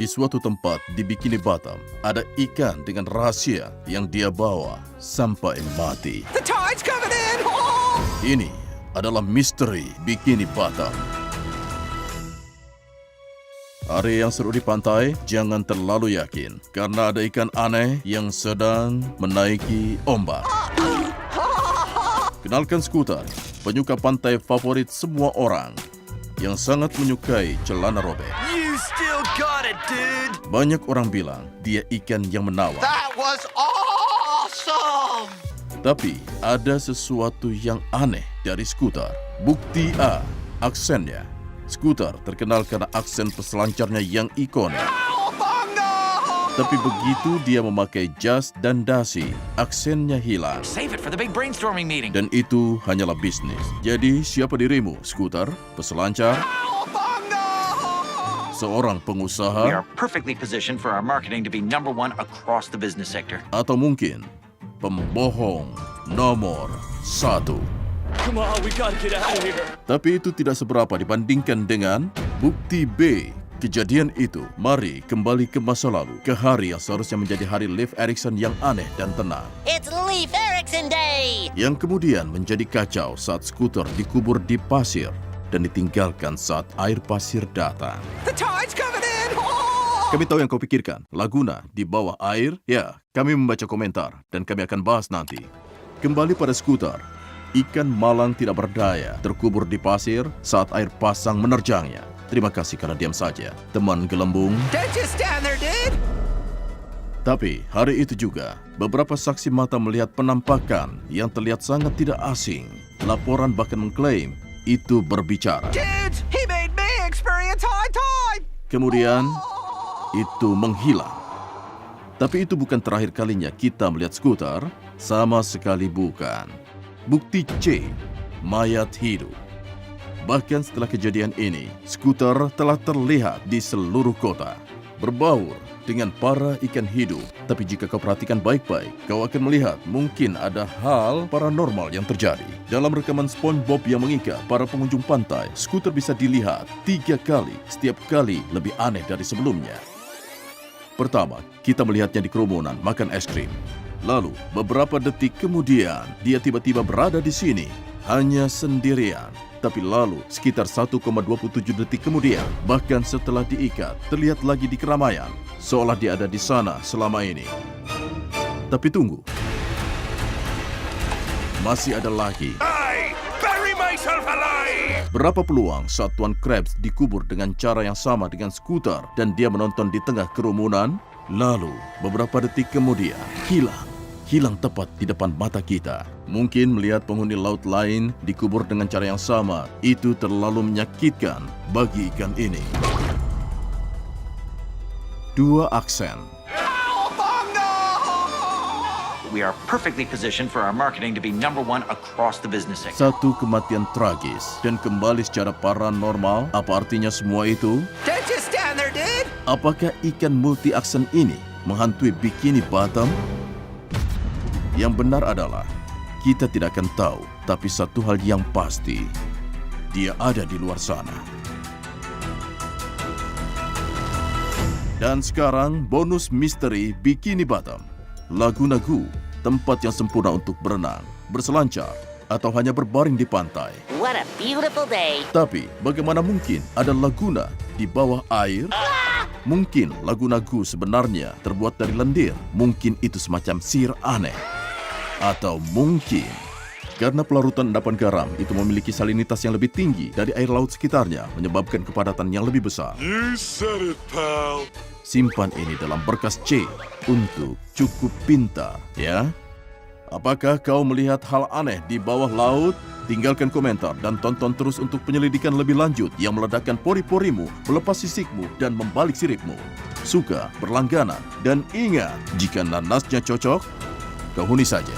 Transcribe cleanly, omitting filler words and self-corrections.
Di suatu tempat di Bikini Bottom, ada ikan dengan rahasia yang dia bawa sampai mati. The tide's coming in! Oh! Ini adalah misteri Bikini Bottom. Hari yang seru di pantai, jangan terlalu yakin, karena ada ikan aneh yang sedang menaiki ombak. Kenalkan Scooter, penyuka pantai favorit semua orang, yang sangat menyukai celana robek. You still got it, dude! Banyak orang bilang dia ikan yang menawan. That was awesome! Tapi ada sesuatu yang aneh dari Scooter. Bukti A, aksennya. Scooter terkenal karena aksen peselancarnya yang ikonik. Tapi begitu dia memakai jas dan dasi, aksennya hilang. Save it for the big brainstorming meeting. Dan itu hanyalah bisnis. Jadi siapa dirimu, Scooter? Peselancar? Seorang We pengusaha? are perfectly positioned for our marketing to be #1 across the business sector. Atau mungkin pembohong nomor 1? Come on, we gotta get out of here. Tapi itu tidak seberapa dibandingkan dengan bukti B. Kejadian itu, mari kembali ke masa lalu, ke hari yang seharusnya menjadi hari Leif Erikson yang aneh dan tenang. It's Leif Erikson Day! Yang kemudian menjadi kacau saat Scooter dikubur di pasir dan ditinggalkan saat air pasir datang. The tide's coming in! Oh! Kami tahu yang kau pikirkan, Laguna di bawah air? Ya, kami membaca komentar dan kami akan bahas nanti. Kembali pada Scooter. Ikan malang tidak berdaya terkubur di pasir saat air pasang menerjangnya. Terima kasih karena diam saja, teman gelembung. Don't just stand there, dude! Tapi hari itu juga, beberapa saksi mata melihat penampakan yang terlihat sangat tidak asing. Laporan bahkan mengklaim itu berbicara. Dudes, he made me experience high tide! Kemudian, itu menghilang. Tapi itu bukan terakhir kalinya kita melihat Scooter, sama sekali bukan. Bukti C, mayat hidup. Bahkan setelah kejadian ini, Scooter telah terlihat di seluruh kota, berbaur dengan para ikan hidup. Tapi jika kau perhatikan baik-baik, kau akan melihat mungkin ada hal paranormal yang terjadi. Dalam rekaman SpongeBob yang mengikat para pengunjung pantai, Scooter bisa dilihat 3 kali, setiap kali lebih aneh dari sebelumnya. Pertama, kita melihatnya di kerumunan makan es krim. Lalu, beberapa detik kemudian, dia tiba-tiba berada di sini, hanya sendirian. Tapi lalu, sekitar 1,27 detik kemudian, bahkan setelah diikat, terlihat lagi di keramaian, seolah dia ada di sana selama ini. Tapi tunggu. Masih ada lagi. I bury myself alive! Berapa peluang saat Tuan Krabs dikubur dengan cara yang sama dengan Scooter dan dia menonton di tengah kerumunan? Lalu, beberapa detik kemudian, hilang tepat di depan mata kita. Mungkin melihat penghuni laut lain dikubur dengan cara yang sama, itu terlalu menyakitkan bagi ikan ini. 2 aksen. We are perfectly positioned for our marketing to be #1 across the business sector. 1 kematian tragis dan kembali secara paranormal. Apa artinya semua itu? Don't just stand there, dude! Apakah ikan multi aksen ini menghantui Bikini Bottom? Yang benar adalah kita tidak akan tahu, tapi satu hal yang pasti, dia ada di luar sana. Dan sekarang bonus misteri Bikini Bottom. Laguna Gu, tempat yang sempurna untuk berenang, berselancar, atau hanya berbaring di pantai. What a beautiful day! Tapi bagaimana mungkin ada laguna di bawah air? Mungkin Laguna Gu sebenarnya terbuat dari lendir. Mungkin itu semacam sihir aneh. Atau mungkin karena pelarutan endapan garam itu memiliki salinitas yang lebih tinggi dari air laut sekitarnya, menyebabkan kepadatan yang lebih besar. You said it, pal. Simpan ini dalam berkas C untuk cukup pintar, ya? Apakah kau melihat hal aneh di bawah laut? Tinggalkan komentar dan tonton terus untuk penyelidikan lebih lanjut yang meledakkan pori-porimu, melepas sisikmu, dan membalik siripmu. Suka, berlangganan, dan ingat, jika nanasnya cocok, kau huni saja.